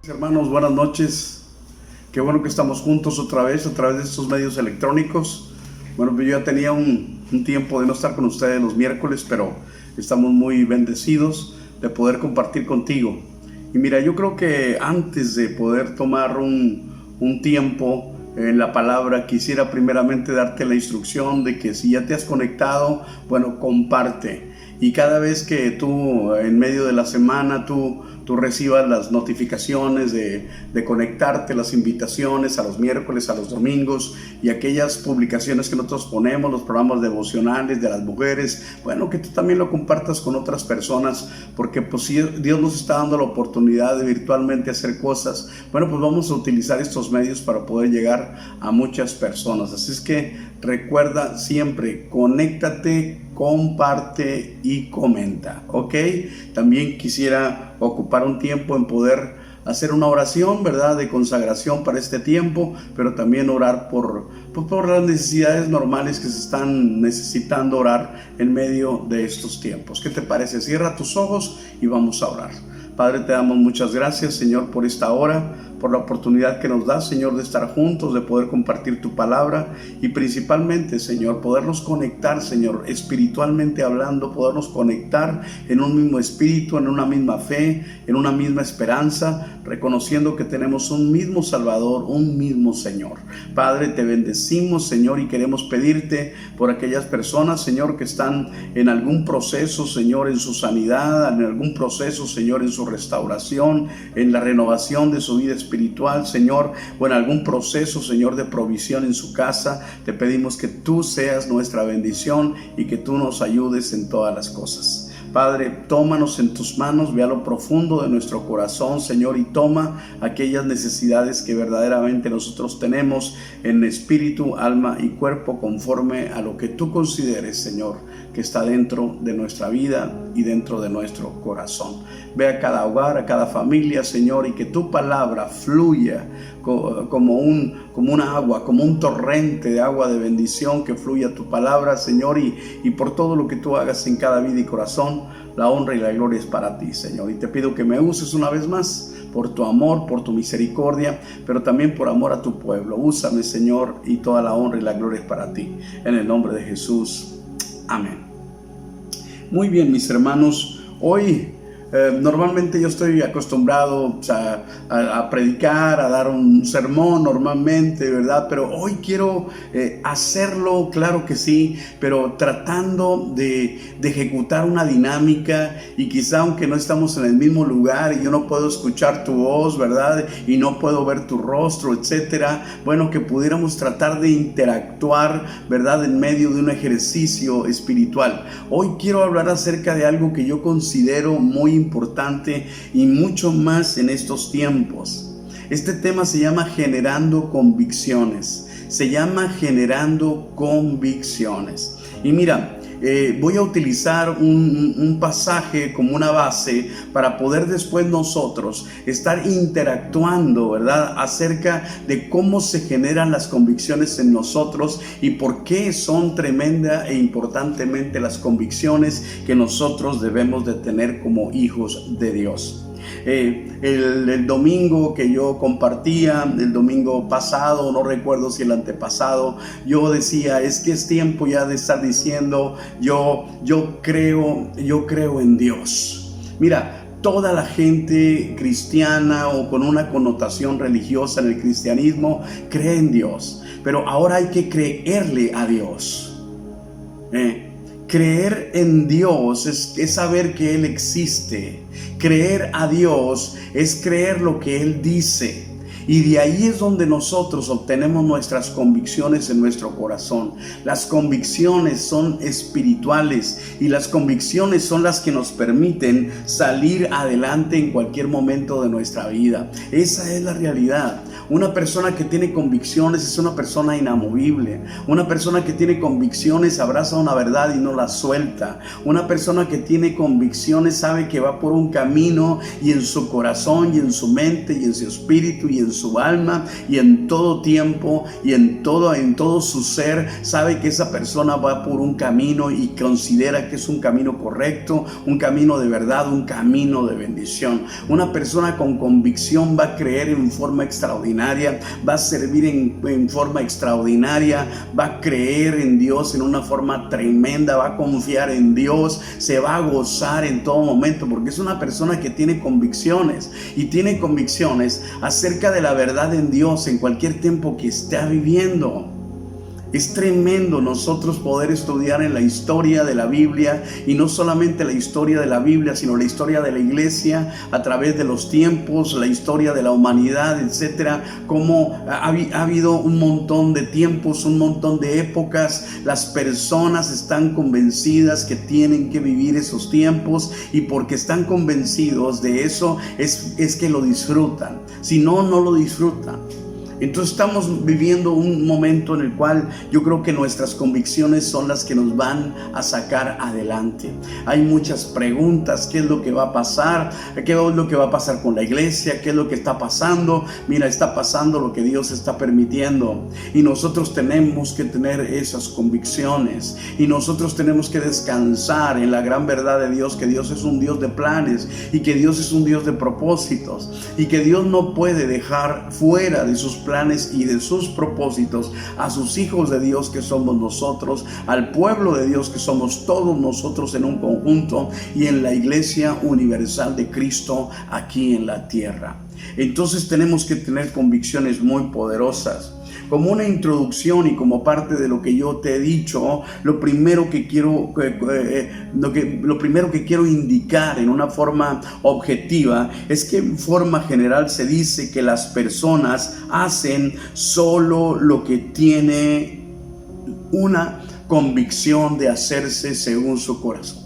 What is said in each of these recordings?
Hermanos, buenas noches. Qué bueno que estamos juntos otra vez a través de estos medios electrónicos. Bueno, pues yo ya tenía un tiempo de no estar con ustedes los miércoles, pero estamos muy bendecidos de poder compartir contigo. Y mira, yo creo que antes de poder tomar un tiempo en la palabra, quisiera primeramente darte la instrucción de que si ya te has conectado, bueno, comparte. Y cada vez que tú en medio de la semana tú recibas las notificaciones de conectarte, las invitaciones a los miércoles, a los domingos y aquellas publicaciones que nosotros ponemos, los programas devocionales de las mujeres, bueno, que tú también lo compartas con otras personas, porque pues si Dios nos está dando la oportunidad de virtualmente hacer cosas, bueno, pues vamos a utilizar estos medios para poder llegar a muchas personas. Así es que recuerda siempre, conéctate, comparte y comenta, ¿ok? También quisiera ocupar un tiempo en poder hacer una oración, ¿verdad?, de consagración para este tiempo, pero también orar por las necesidades normales que se están necesitando orar en medio de estos tiempos. ¿Qué te parece? Cierra tus ojos y vamos a orar. Padre, te damos muchas gracias, Señor, por esta hora, por la oportunidad que nos das, Señor, de estar juntos, de poder compartir tu palabra y principalmente, Señor, podernos conectar, Señor, espiritualmente hablando, podernos conectar en un mismo espíritu, en una misma fe, en una misma esperanza, reconociendo que tenemos un mismo Salvador, un mismo Señor. Padre, te bendecimos, Señor, y queremos pedirte por aquellas personas, Señor, que están en algún proceso, Señor, en su sanidad, en algún proceso, Señor, en su restauración, en la renovación de su vida espiritual, Señor, o en algún proceso, Señor, de provisión en su casa. Te pedimos que tú seas nuestra bendición y que tú nos ayudes en todas las cosas. Padre, tómanos en tus manos, ve a lo profundo de nuestro corazón, Señor, y toma aquellas necesidades que verdaderamente nosotros tenemos en espíritu, alma y cuerpo, conforme a lo que tú consideres, Señor, que está dentro de nuestra vida y dentro de nuestro corazón. Ve a cada hogar, a cada familia, Señor, y que tu palabra fluya como una agua, como un torrente de agua de bendición, que fluya tu palabra, Señor, y por todo lo que tú hagas en cada vida y corazón, la honra y la gloria es para ti, Señor. Y te pido que me uses una vez más por tu amor, por tu misericordia, pero también por amor a tu pueblo. Úsame, Señor, y toda la honra y la gloria es para ti. En el nombre de Jesús. Amén. Muy bien, mis hermanos, hoy normalmente yo estoy acostumbrado a predicar, a dar un sermón normalmente, ¿verdad? Pero hoy quiero hacerlo, claro que sí, pero tratando de ejecutar una dinámica, y quizá aunque no estamos en el mismo lugar y yo no puedo escuchar tu voz, ¿verdad? Y no puedo ver tu rostro, etcétera, bueno, que pudiéramos tratar de interactuar, ¿verdad?, en medio de un ejercicio espiritual. Hoy quiero hablar acerca de algo que yo considero muy importante y mucho más en estos tiempos. Este tema se llama generando convicciones. Se llama generando convicciones. Y mira, voy a utilizar un pasaje como una base para poder después nosotros estar interactuando, ¿verdad?, acerca de cómo se generan las convicciones en nosotros y por qué son tremenda e importantemente las convicciones que nosotros debemos de tener como hijos de Dios. El domingo que yo compartía, el domingo pasado, no recuerdo si el antepasado, yo decía, es que es tiempo ya de estar diciendo, yo creo en Dios. Mira, toda la gente cristiana o con una connotación religiosa en el cristianismo cree en Dios, pero ahora hay que creerle a Dios. Creer en Dios es saber que Él existe. Creer a Dios es creer lo que Él dice. Y de ahí es donde nosotros obtenemos nuestras convicciones en nuestro corazón. Las convicciones son espirituales y las convicciones son las que nos permiten salir adelante en cualquier momento de nuestra vida. Esa es la realidad. Una persona que tiene convicciones es una persona inamovible. Una persona que tiene convicciones abraza una verdad y no la suelta. Una persona que tiene convicciones sabe que va por un camino, y en su corazón y en su mente y en su espíritu y en su alma y en todo tiempo y en todo su ser, sabe que esa persona va por un camino y considera que es un camino correcto, un camino de verdad, un camino de bendición. Una persona con convicción va a creer en forma extraordinaria, va a servir en forma extraordinaria, va a creer en Dios en una forma tremenda, va a confiar en Dios, se va a gozar en todo momento, porque es una persona que tiene convicciones y tiene convicciones acerca de la verdad en Dios en cualquier tiempo que esté viviendo. Es tremendo nosotros poder estudiar en la historia de la Biblia, y no solamente la historia de la Biblia, sino la historia de la iglesia a través de los tiempos, la historia de la humanidad, etcétera. Como ha habido un montón de tiempos, un montón de épocas. Las personas están convencidas que tienen que vivir esos tiempos, y porque están convencidos de eso es que lo disfrutan. Si no, no lo disfrutan. Entonces estamos viviendo un momento en el cual yo creo que nuestras convicciones son las que nos van a sacar adelante. Hay muchas preguntas: ¿qué es lo que va a pasar? ¿Qué es lo que va a pasar con la iglesia? ¿Qué es lo que está pasando? Mira, está pasando lo que Dios está permitiendo, y nosotros tenemos que tener esas convicciones, y nosotros tenemos que descansar en la gran verdad de Dios, que Dios es un Dios de planes, y que Dios es un Dios de propósitos, y que Dios no puede dejar fuera de sus planes y de sus propósitos a sus hijos de Dios, que somos nosotros, al pueblo de Dios, que somos todos nosotros en un conjunto, y en la iglesia universal de Cristo aquí en la tierra. Entonces tenemos que tener convicciones muy poderosas. Como una introducción y como parte de lo que yo te he dicho, lo primero que quiero indicar en una forma objetiva es que en forma general se dice que las personas hacen solo lo que tiene una convicción de hacerse según su corazón.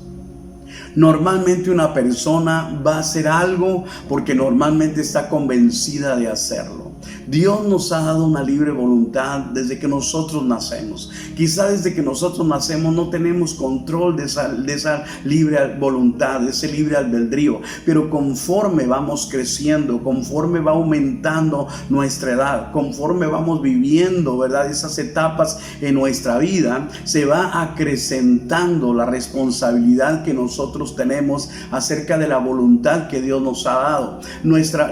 Normalmente una persona va a hacer algo porque normalmente está convencida de hacerlo. Dios nos ha dado una libre voluntad desde que nosotros nacemos. Quizá desde que nosotros nacemos no tenemos control de esa libre voluntad, de ese libre albedrío, pero conforme vamos creciendo, conforme va aumentando nuestra edad, conforme vamos viviendo, ¿verdad?, esas etapas en nuestra vida, se va acrecentando la responsabilidad que nosotros tenemos acerca de la voluntad que Dios nos ha dado.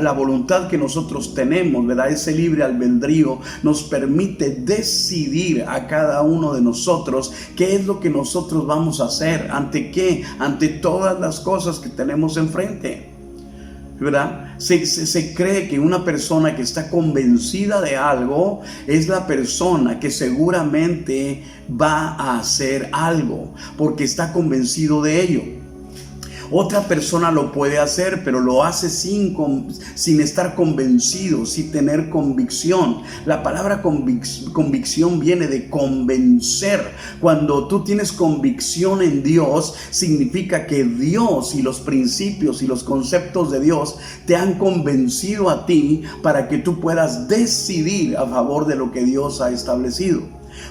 La voluntad que nosotros tenemos, ¿verdad?, ese libre albedrío nos permite decidir a cada uno de nosotros qué es lo que nosotros vamos a hacer, ante qué, ante todas las cosas que tenemos enfrente, ¿verdad? Se cree que una persona que está convencida de algo es la persona que seguramente va a hacer algo porque está convencido de ello. Otra persona lo puede hacer, pero lo hace sin estar convencido, sin tener convicción. La palabra convicción viene de convencer. Cuando tú tienes convicción en Dios, significa que Dios y los principios y los conceptos de Dios te han convencido a ti para que tú puedas decidir a favor de lo que Dios ha establecido.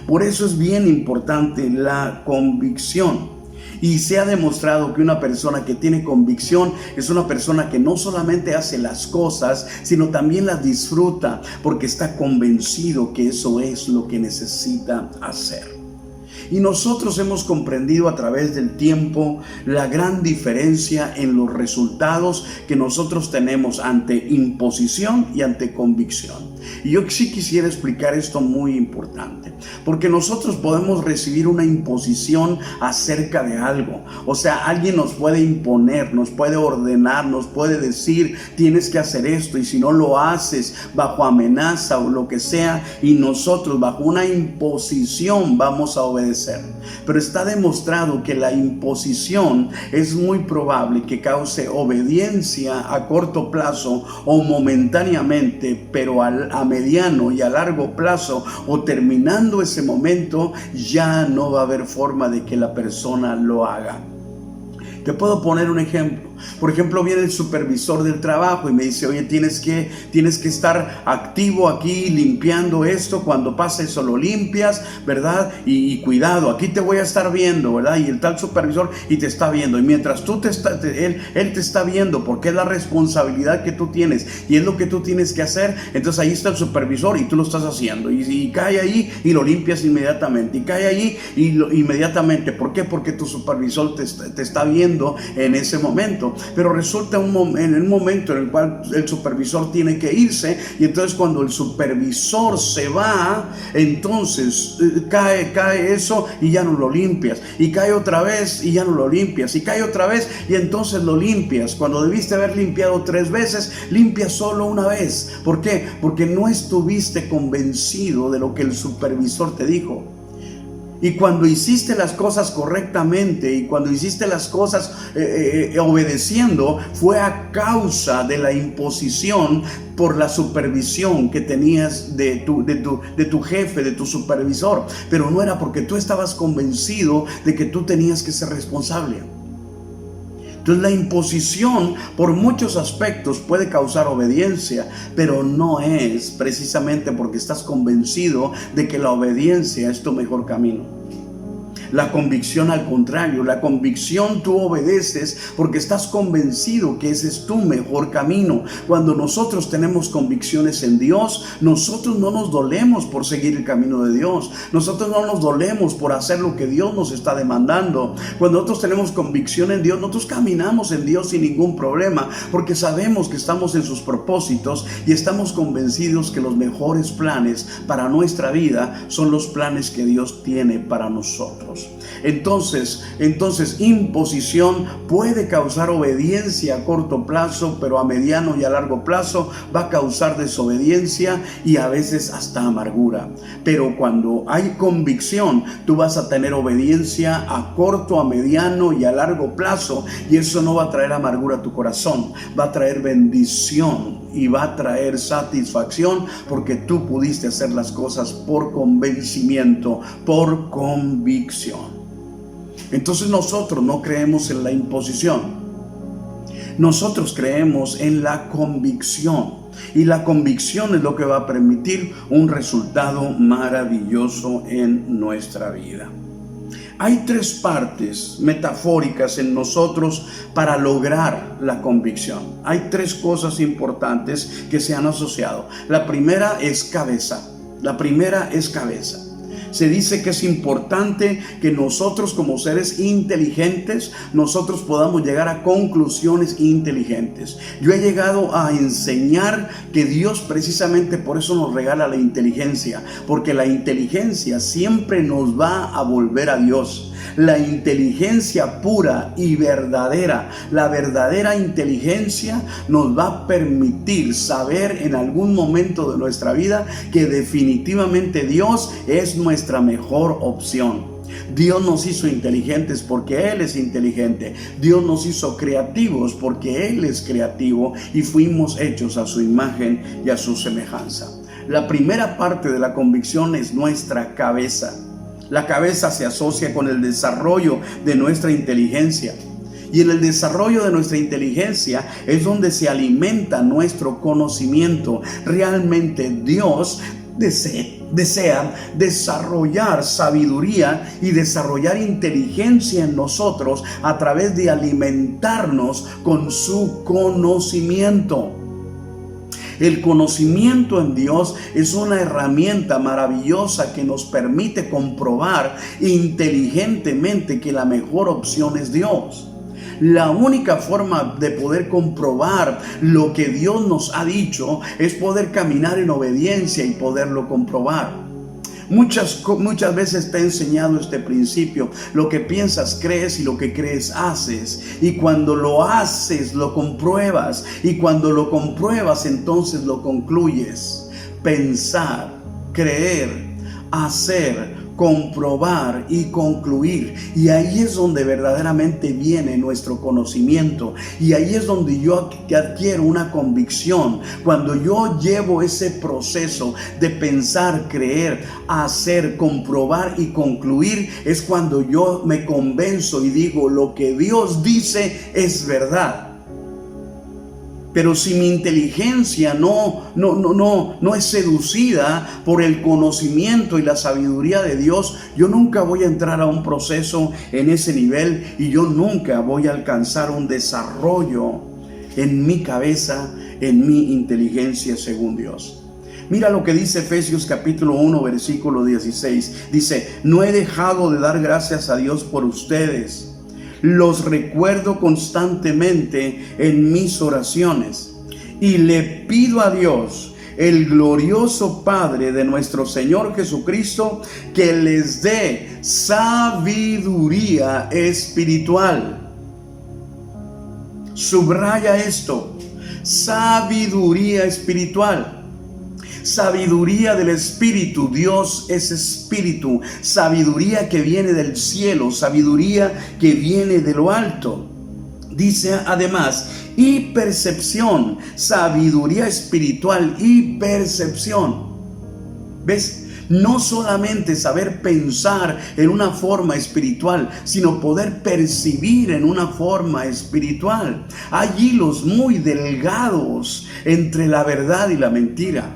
Por eso es bien importante la convicción. Y se ha demostrado que una persona que tiene convicción es una persona que no solamente hace las cosas, sino también las disfruta, porque está convencido que eso es lo que necesita hacer. Y nosotros hemos comprendido a través del tiempo la gran diferencia en los resultados que nosotros tenemos ante imposición y ante convicción. Y yo sí quisiera explicar esto muy importante, porque nosotros podemos recibir una imposición acerca de algo. O sea, alguien nos puede imponer, nos puede ordenar, nos puede decir: tienes que hacer esto, y si no lo haces bajo amenaza o lo que sea, y nosotros bajo una imposición vamos a obedecer. Pero está demostrado que la imposición es muy probable que cause obediencia a corto plazo o momentáneamente, pero a mediano y a largo plazo, o terminando ese momento, ya no va a haber forma de que la persona lo haga. Te puedo poner un ejemplo. Por ejemplo, viene el supervisor del trabajo y me dice, oye, tienes que estar activo aquí limpiando esto, cuando pase eso lo limpias, ¿verdad? Y cuidado, aquí te voy a estar viendo, ¿verdad? Y el tal supervisor y te está viendo, y mientras él te está viendo, porque es la responsabilidad que tú tienes y es lo que tú tienes que hacer. Entonces ahí está el supervisor y tú lo estás haciendo, y cae ahí y lo limpias inmediatamente, y cae ahí y inmediatamente. ¿Por qué? Porque tu supervisor te está viendo en ese momento. Pero resulta en el momento en el cual el supervisor tiene que irse, y entonces cuando el supervisor se va, entonces cae eso y ya no lo limpias, y cae otra vez y ya no lo limpias, y cae otra vez y entonces lo limpias. Cuando debiste haber limpiado 3 veces, limpias solo una vez. ¿Por qué? Porque no estuviste convencido de lo que el supervisor te dijo. Y cuando hiciste las cosas correctamente, y cuando hiciste las cosas obedeciendo, fue a causa de la imposición por la supervisión que tenías de tu jefe, de tu supervisor. Pero no era porque tú estabas convencido de que tú tenías que ser responsable. Entonces la imposición por muchos aspectos puede causar obediencia, pero no es precisamente porque estás convencido de que la obediencia es tu mejor camino. La convicción, al contrario, la convicción tú obedeces porque estás convencido que ese es tu mejor camino. Cuando nosotros tenemos convicciones en Dios, nosotros no nos dolemos por seguir el camino de Dios. Nosotros no nos dolemos por hacer lo que Dios nos está demandando. Cuando nosotros tenemos convicción en Dios, nosotros caminamos en Dios sin ningún problema, porque sabemos que estamos en sus propósitos y estamos convencidos que los mejores planes para nuestra vida son los planes que Dios tiene para nosotros. Entonces, imposición puede causar obediencia a corto plazo, pero a mediano y a largo plazo va a causar desobediencia y a veces hasta amargura. Pero cuando hay convicción, tú vas a tener obediencia a corto, a mediano y a largo plazo, y eso no va a traer amargura a tu corazón, va a traer bendición y va a traer satisfacción, porque tú pudiste hacer las cosas por convencimiento, por convicción. Entonces nosotros no creemos en la imposición, nosotros creemos en la convicción, y la convicción es lo que va a permitir un resultado maravilloso en nuestra vida. Hay 3 partes metafóricas en nosotros para lograr la convicción. Hay 3 cosas importantes que se han asociado. La primera es cabeza. Se dice que es importante que nosotros, como seres inteligentes, nosotros podamos llegar a conclusiones inteligentes. Yo he llegado a enseñar que Dios precisamente por eso nos regala la inteligencia, porque la inteligencia siempre nos va a volver a Dios. La inteligencia pura y verdadera, la verdadera inteligencia nos va a permitir saber en algún momento de nuestra vida que definitivamente Dios es nuestra mejor opción. Dios nos hizo inteligentes porque Él es inteligente. Dios nos hizo creativos porque Él es creativo, y fuimos hechos a su imagen y a su semejanza. La primera parte de la convicción es nuestra cabeza. La cabeza se asocia con el desarrollo de nuestra inteligencia. Y en el desarrollo de nuestra inteligencia es donde se alimenta nuestro conocimiento. Realmente Dios desea desarrollar sabiduría y desarrollar inteligencia en nosotros a través de alimentarnos con su conocimiento. El conocimiento en Dios es una herramienta maravillosa que nos permite comprobar inteligentemente que la mejor opción es Dios. La única forma de poder comprobar lo que Dios nos ha dicho es poder caminar en obediencia y poderlo comprobar. Muchas veces te he enseñado este principio: lo que piensas crees, y lo que crees haces. Y cuando lo haces lo compruebas, y cuando lo compruebas entonces lo concluyes. Pensar, creer, hacer, comprobar y concluir. Y ahí es donde verdaderamente viene nuestro conocimiento. Y ahí es donde yo adquiero una convicción. Cuando yo llevo ese proceso de pensar, creer, hacer, comprobar y concluir, es cuando yo me convenzo y digo, lo que Dios dice es verdad. Pero si mi inteligencia no es seducida por el conocimiento y la sabiduría de Dios, yo nunca voy a entrar a un proceso en ese nivel y yo nunca voy a alcanzar un desarrollo en mi cabeza, en mi inteligencia según Dios. Mira lo que dice Efesios capítulo 1, versículo 16. Dice, no he dejado de dar gracias a Dios por ustedes. Los recuerdo constantemente en mis oraciones y le pido a Dios, el glorioso Padre de nuestro Señor Jesucristo, que les dé sabiduría espiritual. Subraya esto, sabiduría espiritual. Sabiduría del Espíritu. Dios es Espíritu. Sabiduría que viene del cielo. Sabiduría que viene de lo alto. Dice además, y percepción. Sabiduría espiritual y percepción. ¿Ves? No solamente saber pensar en una forma espiritual, sino poder percibir en una forma espiritual. Hay hilos muy delgados entre la verdad y la mentira.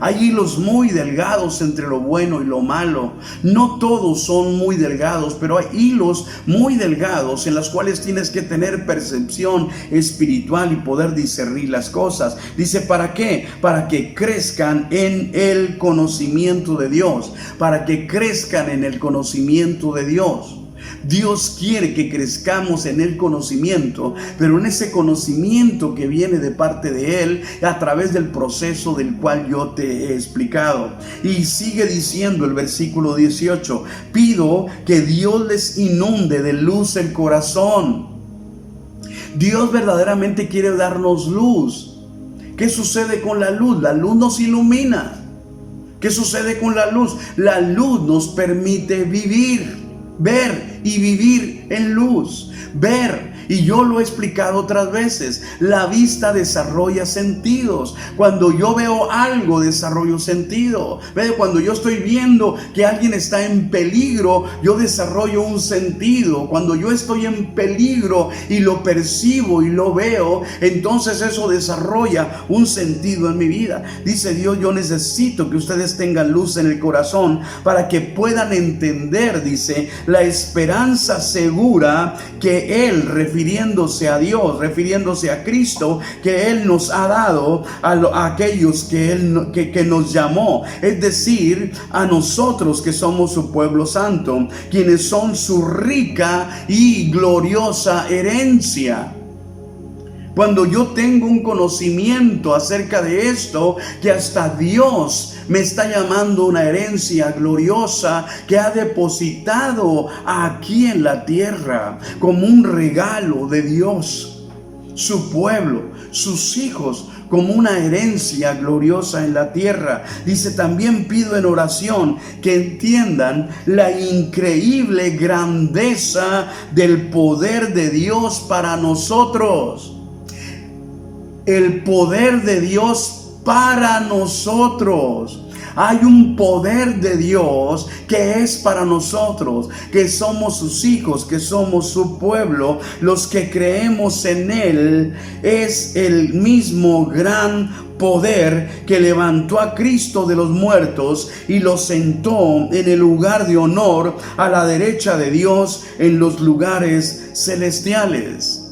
Hay hilos muy delgados entre lo bueno y lo malo. No todos son muy delgados, pero hay hilos muy delgados en los cuales tienes que tener percepción espiritual y poder discernir las cosas. Dice, ¿para qué? Para que crezcan en el conocimiento de Dios. Para que crezcan en el conocimiento de Dios. Dios quiere que crezcamos en el conocimiento, pero en ese conocimiento que viene de parte de Él a través del proceso del cual yo te he explicado. Y sigue diciendo el versículo 18, pido que Dios les inunde de luz el corazón. Dios verdaderamente quiere darnos luz. ¿Qué sucede con la luz? La luz nos ilumina. ¿Qué sucede con la luz? La luz nos permite vivir. Ver y vivir en luz. Ver, y yo lo he explicado otras veces, la vista desarrolla sentidos. Cuando yo veo algo, desarrollo sentido. Cuando yo estoy viendo que alguien está en peligro, yo desarrollo un sentido. Cuando yo estoy en peligro y lo percibo y lo veo, entonces eso desarrolla un sentido en mi vida. Dice Dios, yo necesito que ustedes tengan luz en el corazón para que puedan entender, dice, la esperanza segura que Él, refiriéndose a Dios, refiriéndose a Cristo, que Él nos ha dado a aquellos que Él que nos llamó, es decir, a nosotros que somos su pueblo santo, quienes son su rica y gloriosa herencia. Cuando yo tengo un conocimiento acerca de esto, que hasta Dios me está llamando una herencia gloriosa que ha depositado aquí en la tierra como un regalo de Dios, su pueblo, sus hijos, como una herencia gloriosa en la tierra. Dice, también pido en oración que entiendan la increíble grandeza del poder de Dios para nosotros. El poder de Dios para nosotros. Hay un poder de Dios que es para nosotros, que somos sus hijos, que somos su pueblo, los que creemos en Él. Es el mismo gran poder que levantó a Cristo de los muertos y lo sentó en el lugar de honor a la derecha de Dios en los lugares celestiales.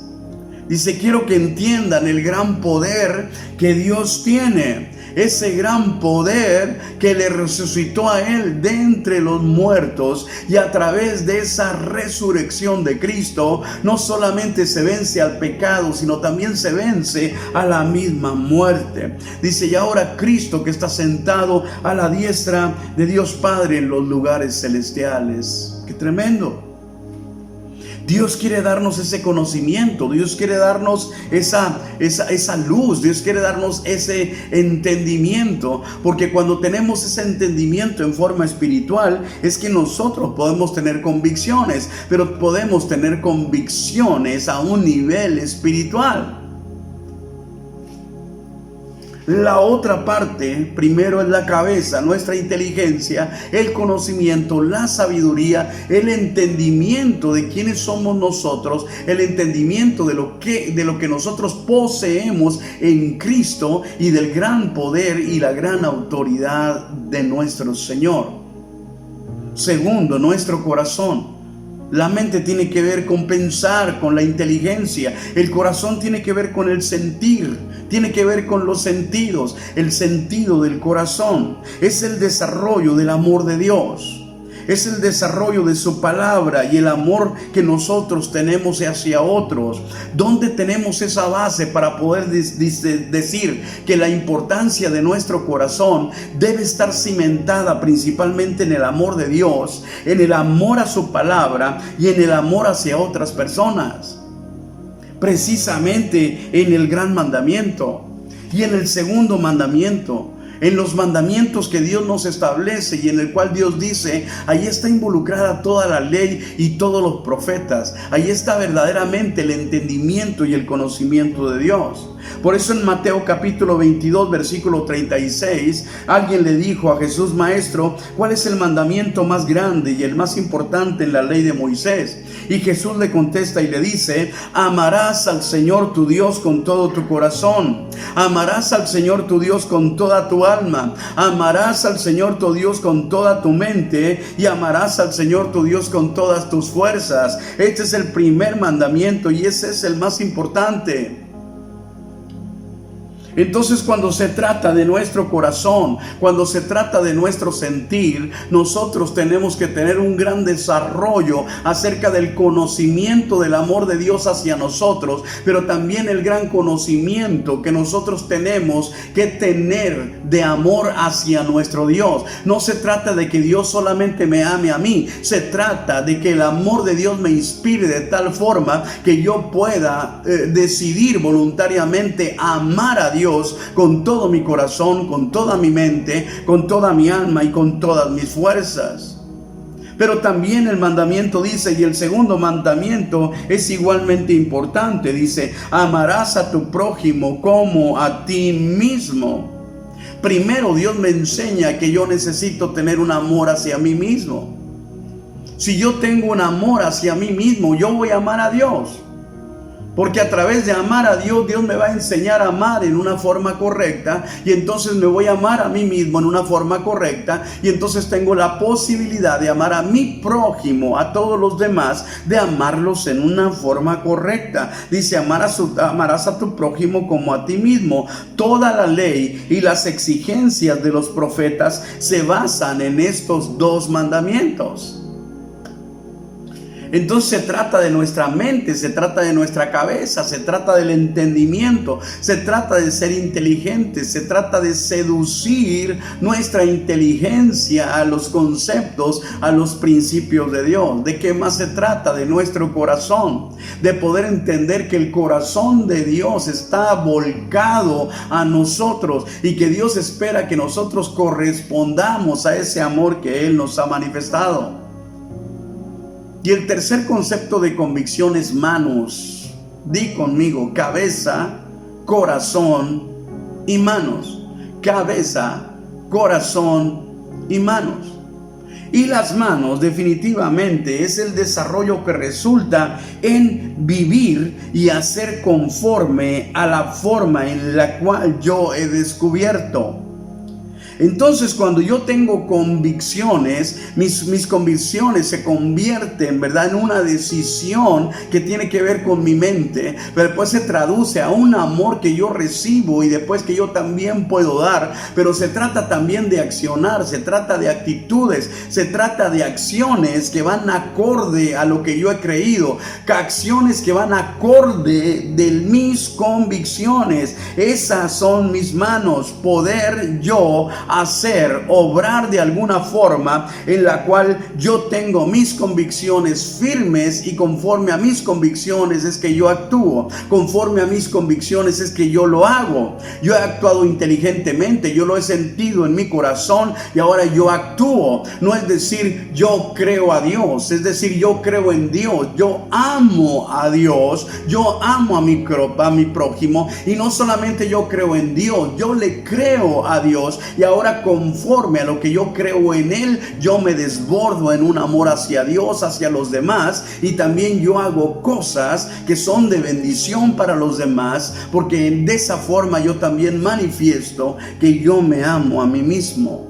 Dice, quiero que entiendan el gran poder que Dios tiene. Ese gran poder que le resucitó a Él de entre los muertos, y a través de esa resurrección de Cristo no solamente se vence al pecado, sino también se vence a la misma muerte. Dice, y ahora Cristo, que está sentado a la diestra de Dios Padre en los lugares celestiales. ¡Qué tremendo! Dios quiere darnos ese conocimiento, Dios quiere darnos esa luz, Dios quiere darnos ese entendimiento, porque cuando tenemos ese entendimiento en forma espiritual, es que nosotros podemos tener convicciones, pero podemos tener convicciones a un nivel espiritual. La otra parte, primero es la cabeza, nuestra inteligencia, el conocimiento, la sabiduría, el entendimiento de quiénes somos nosotros, el entendimiento de lo que nosotros poseemos en Cristo y del gran poder y la gran autoridad de nuestro Señor. Segundo, nuestro corazón. La mente tiene que ver con pensar, con la inteligencia. El corazón tiene que ver con el sentir, tiene que ver con los sentidos. El sentido del corazón es el desarrollo del amor de Dios. Es el desarrollo de su palabra y el amor que nosotros tenemos hacia otros. ¿Dónde tenemos esa base para poder decir que la importancia de nuestro corazón debe estar cimentada principalmente en el amor de Dios, en el amor a su palabra y en el amor hacia otras personas? Precisamente en el gran mandamiento y en el segundo mandamiento. En los mandamientos que Dios nos establece y en el cual Dios dice, ahí está involucrada toda la ley y todos los profetas. Ahí está verdaderamente el entendimiento y el conocimiento de Dios. Por eso en Mateo capítulo 22, versículo 36, alguien le dijo a Jesús: Maestro, ¿cuál es el mandamiento más grande y el más importante en la ley de Moisés? Y Jesús le contesta y le dice: amarás al Señor tu Dios con todo tu corazón, amarás al Señor tu Dios con toda tu alma, amarás al Señor tu Dios con toda tu mente y amarás al Señor tu Dios con todas tus fuerzas. Este es el primer mandamiento y ese es el más importante. Entonces, cuando se trata de nuestro corazón, cuando se trata de nuestro sentir, nosotros tenemos que tener un gran desarrollo acerca del conocimiento del amor de Dios hacia nosotros, pero también el gran conocimiento que nosotros tenemos que tener de amor hacia nuestro Dios. No se trata de que Dios solamente me ame a mí, se trata de que el amor de Dios me inspire de tal forma que yo pueda decidir voluntariamente amar a Dios con todo mi corazón, con toda mi mente, con toda mi alma y con todas mis fuerzas. Pero también el mandamiento dice, y el segundo mandamiento es igualmente importante, dice: amarás a tu prójimo como a ti mismo. Primero Dios me enseña que yo necesito tener un amor hacia mí mismo. Si yo tengo un amor hacia mí mismo, yo voy a amar a Dios. Porque a través de amar a Dios, Dios me va a enseñar a amar en una forma correcta. Y entonces me voy a amar a mí mismo en una forma correcta. Y entonces tengo la posibilidad de amar a mi prójimo, a todos los demás, de amarlos en una forma correcta. Dice: amarás a tu prójimo como a ti mismo. Toda la ley y las exigencias de los profetas se basan en estos dos mandamientos. Entonces se trata de nuestra mente, se trata de nuestra cabeza, se trata del entendimiento, se trata de ser inteligentes, se trata de seducir nuestra inteligencia a los conceptos, a los principios de Dios. ¿De qué más se trata? De nuestro corazón, de poder entender que el corazón de Dios está volcado a nosotros y que Dios espera que nosotros correspondamos a ese amor que Él nos ha manifestado. Y el tercer concepto de convicción es manos. Di conmigo: cabeza, corazón y manos. Cabeza, corazón y manos. Y las manos definitivamente es el desarrollo que resulta en vivir y hacer conforme a la forma en la cual yo he descubierto. Entonces, cuando yo tengo convicciones, mis convicciones se convierten, ¿verdad?, en una decisión que tiene que ver con mi mente, pero después se traduce a un amor que yo recibo y después que yo también puedo dar. Pero se trata también de accionar, se trata de actitudes, se trata de acciones que van acorde a lo que yo he creído, acciones que van acorde de mis convicciones. Esas son mis manos, poder yo hacer, obrar de alguna forma en la cual yo tengo mis convicciones firmes, y conforme a mis convicciones es que yo actúo, conforme a mis convicciones es que yo lo hago. Yo he actuado inteligentemente, yo lo he sentido en mi corazón y ahora yo actúo. No es decir yo creo a Dios, es decir yo creo en Dios, yo amo a Dios, yo amo a mi prójimo, y no solamente yo creo en Dios, yo le creo a Dios, y ahora conforme a lo que yo creo en Él, yo me desbordo en un amor hacia Dios, hacia los demás, y también yo hago cosas que son de bendición para los demás, porque de esa forma yo también manifiesto que yo me amo a mí mismo.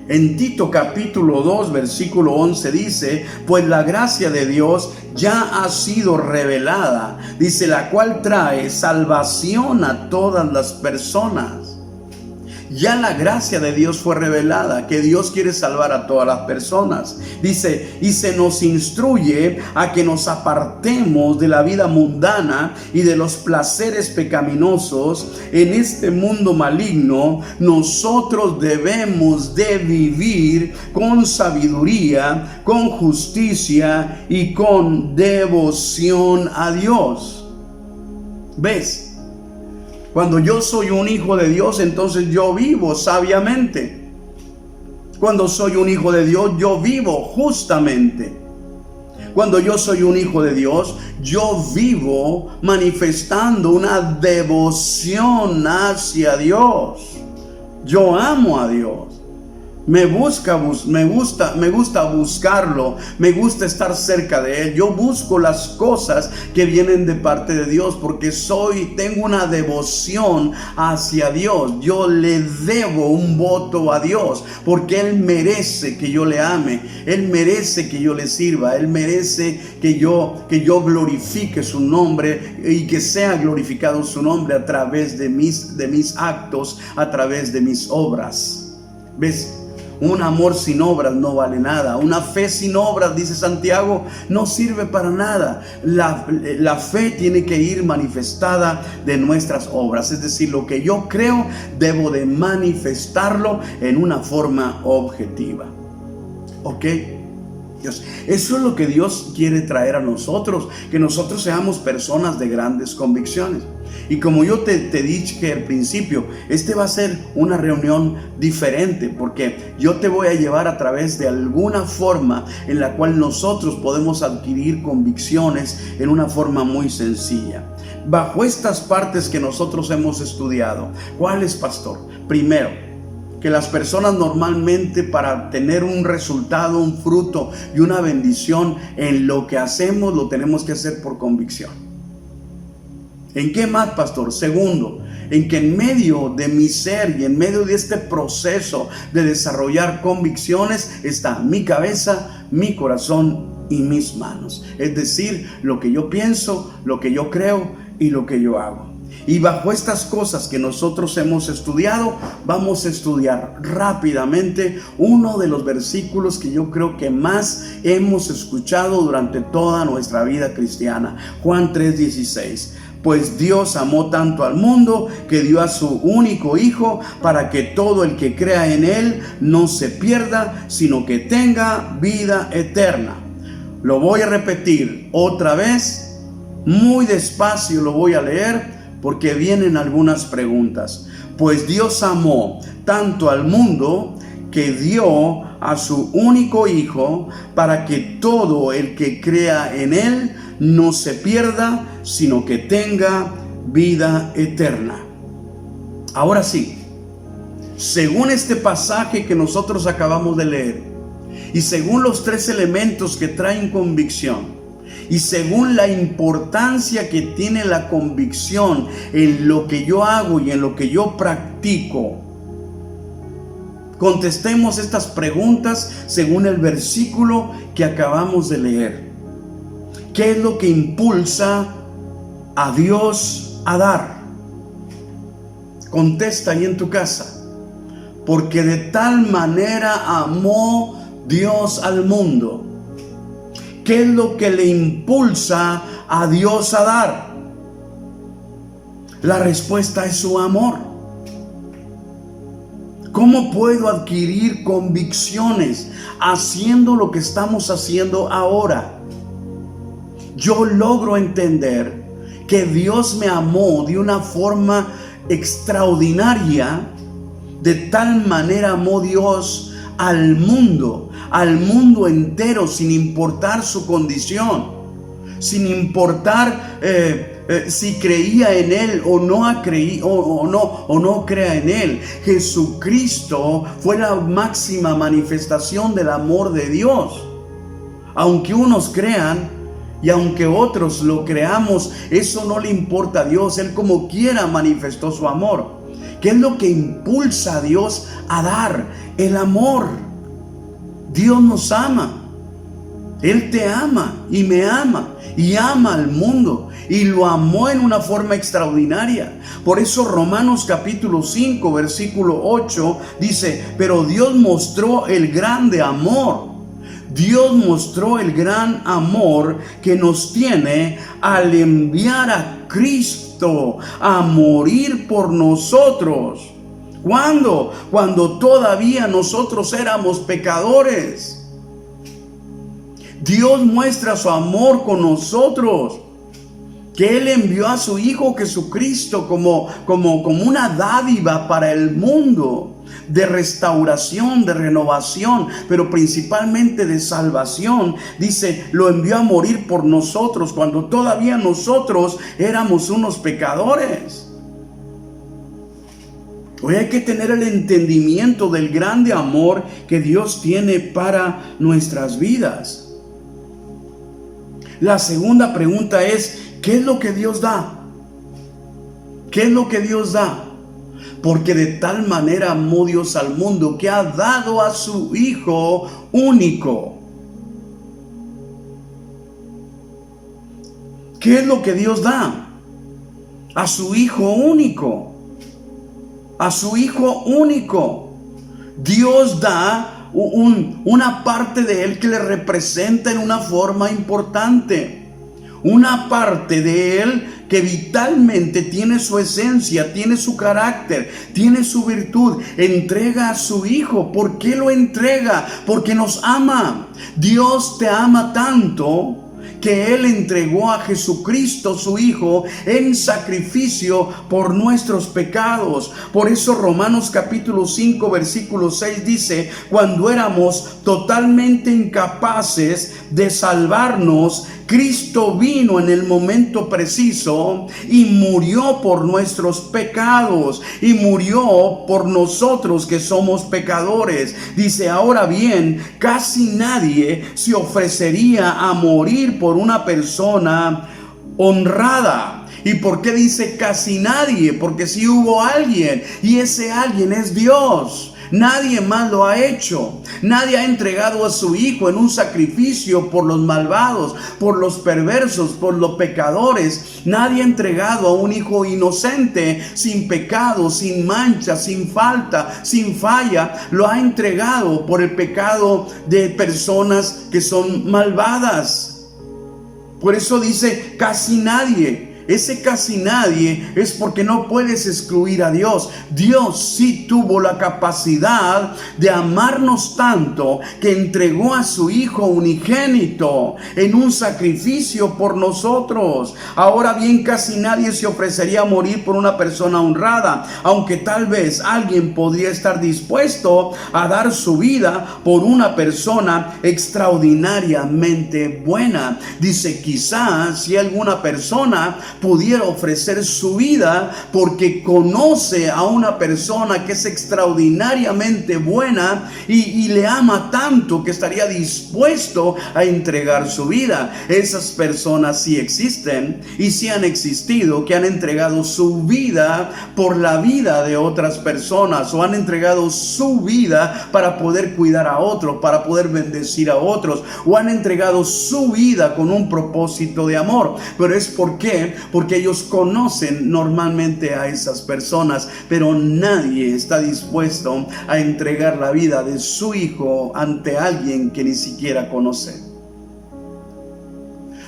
En Tito capítulo 2 versículo 11 dice: pues la gracia de Dios ya ha sido revelada, dice, la cual trae salvación a todas las personas. Ya la gracia de Dios fue revelada, que Dios quiere salvar a todas las personas. Dice, y se nos instruye a que nos apartemos de la vida mundana y de los placeres pecaminosos en este mundo maligno. Nosotros debemos de vivir con sabiduría, con justicia y con devoción a Dios. ¿Ves? Cuando yo soy un hijo de Dios, entonces yo vivo sabiamente. Cuando soy un hijo de Dios, yo vivo justamente. Cuando yo soy un hijo de Dios, yo vivo manifestando una devoción hacia Dios. Yo amo a Dios. Me gusta buscarlo, me gusta estar cerca de Él. Yo busco las cosas que vienen de parte de Dios, porque tengo una devoción hacia Dios. Yo le debo un voto a Dios, porque Él merece que yo le ame, Él merece que yo le sirva, Él merece que yo glorifique su nombre, y que sea glorificado su nombre a través de mis actos, a través de mis obras. ¿Ves? Un amor sin obras no vale nada. Una fe sin obras, dice Santiago, no sirve para nada. La fe tiene que ir manifestada de nuestras obras. Es decir, lo que yo creo, debo de manifestarlo en una forma objetiva. ¿Ok? Dios, eso es lo que Dios quiere traer a nosotros, que nosotros seamos personas de grandes convicciones. Y como yo te dije al principio, va a ser una reunión diferente, porque yo te voy a llevar a través de alguna forma en la cual nosotros podemos adquirir convicciones en una forma muy sencilla. Bajo estas partes que nosotros hemos estudiado, ¿cuál es, pastor? Primero, que las personas normalmente, para tener un resultado, un fruto y una bendición en lo que hacemos, lo tenemos que hacer por convicción. ¿En qué más, pastor? Segundo, en que en medio de mi ser y en medio de este proceso de desarrollar convicciones está mi cabeza, mi corazón y mis manos. Es decir, lo que yo pienso, lo que yo creo y lo que yo hago. Y bajo estas cosas que nosotros hemos estudiado, vamos a estudiar rápidamente uno de los versículos que yo creo que más hemos escuchado durante toda nuestra vida cristiana. Juan 3:16. Pues Dios amó tanto al mundo que dio a su único Hijo, para que todo el que crea en Él no se pierda, sino que tenga vida eterna. Lo voy a repetir otra vez, muy despacio lo voy a leer, porque vienen algunas preguntas. Pues Dios amó tanto al mundo que dio a su único Hijo, para que todo el que crea en Él no se pierda, sino que tenga vida eterna. Ahora sí, según este pasaje que nosotros acabamos de leer, y según los 3 elementos que traen convicción, y según la importancia que tiene la convicción en lo que yo hago y en lo que yo practico, contestemos estas preguntas según el versículo que acabamos de leer. ¿Qué es lo que impulsa a Dios a dar? Contesta ahí en tu casa. Porque de tal manera amó Dios al mundo. ¿Qué es lo que le impulsa a Dios a dar? La respuesta es su amor. ¿Cómo puedo adquirir convicciones haciendo lo que estamos haciendo ahora? Yo logro entender que Dios me amó de una forma extraordinaria. De tal manera amó Dios al mundo entero, sin importar su condición, sin importar si creía en Él o no crea en Él. Jesucristo fue la máxima manifestación del amor de Dios. Aunque unos crean y aunque otros lo creamos, eso no le importa a Dios. Él como quiera manifestó su amor. ¿Qué es lo que impulsa a Dios a dar? El amor. Dios nos ama. Él te ama y me ama y ama al mundo, y lo amó en una forma extraordinaria. Por eso Romanos capítulo 5 versículo 8 dice: pero Dios mostró el grande amor. Dios mostró el gran amor que nos tiene al enviar a Cristo a morir por nosotros. ¿Cuándo? Cuando todavía nosotros éramos pecadores. Dios muestra su amor con nosotros, que Él envió a su Hijo Jesucristo como una dádiva para el mundo, de restauración, de renovación, pero principalmente de salvación. Dice, lo envió a morir por nosotros cuando todavía nosotros éramos unos pecadores. Hoy hay que tener el entendimiento del grande amor que Dios tiene para nuestras vidas. La segunda pregunta es, ¿qué es lo que Dios da? ¿Qué es lo que Dios da? Porque de tal manera amó Dios al mundo que ha dado a su Hijo único. ¿Qué es lo que Dios da? A su Hijo único. A su Hijo único. Dios da una parte de Él que le representa en una forma importante. Una parte de Él que vitalmente tiene su esencia, tiene su carácter, tiene su virtud. Entrega a su Hijo. ¿Por qué lo entrega? Porque nos ama. Dios te ama tanto que Él entregó a Jesucristo su Hijo en sacrificio por nuestros pecados. Por eso Romanos capítulo 5 versículo 6 dice: cuando éramos totalmente incapaces de salvarnos, Cristo vino en el momento preciso y murió por nuestros pecados, y murió por nosotros que somos pecadores. Dice, ahora bien, casi nadie se ofrecería a morir por una persona honrada. ¿Y por qué dice casi nadie? Porque si hubo alguien, y ese alguien es Dios. Nadie más lo ha hecho. Nadie ha entregado a su Hijo en un sacrificio por los malvados, por los perversos, por los pecadores. Nadie ha entregado a un Hijo inocente, sin pecado, sin mancha, sin falta, sin falla. Lo ha entregado por el pecado de personas que son malvadas. Por eso dice casi nadie. Ese casi nadie es porque no puedes excluir a Dios. Dios sí tuvo la capacidad de amarnos tanto que entregó a su Hijo unigénito en un sacrificio por nosotros. Ahora bien, casi nadie se ofrecería a morir por una persona honrada, aunque tal vez alguien podría estar dispuesto a dar su vida por una persona extraordinariamente buena. Dice, quizás si alguna persona pudiera ofrecer su vida porque conoce a una persona que es extraordinariamente buena y le ama tanto que estaría dispuesto a entregar su vida. Esas personas sí existen y sí han existido, que han entregado su vida por la vida de otras personas, o han entregado su vida para poder cuidar a otros, para poder bendecir a otros, o han entregado su vida con un propósito de amor. Pero es porque ellos conocen normalmente a esas personas, pero nadie está dispuesto a entregar la vida de su Hijo ante alguien que ni siquiera conoce.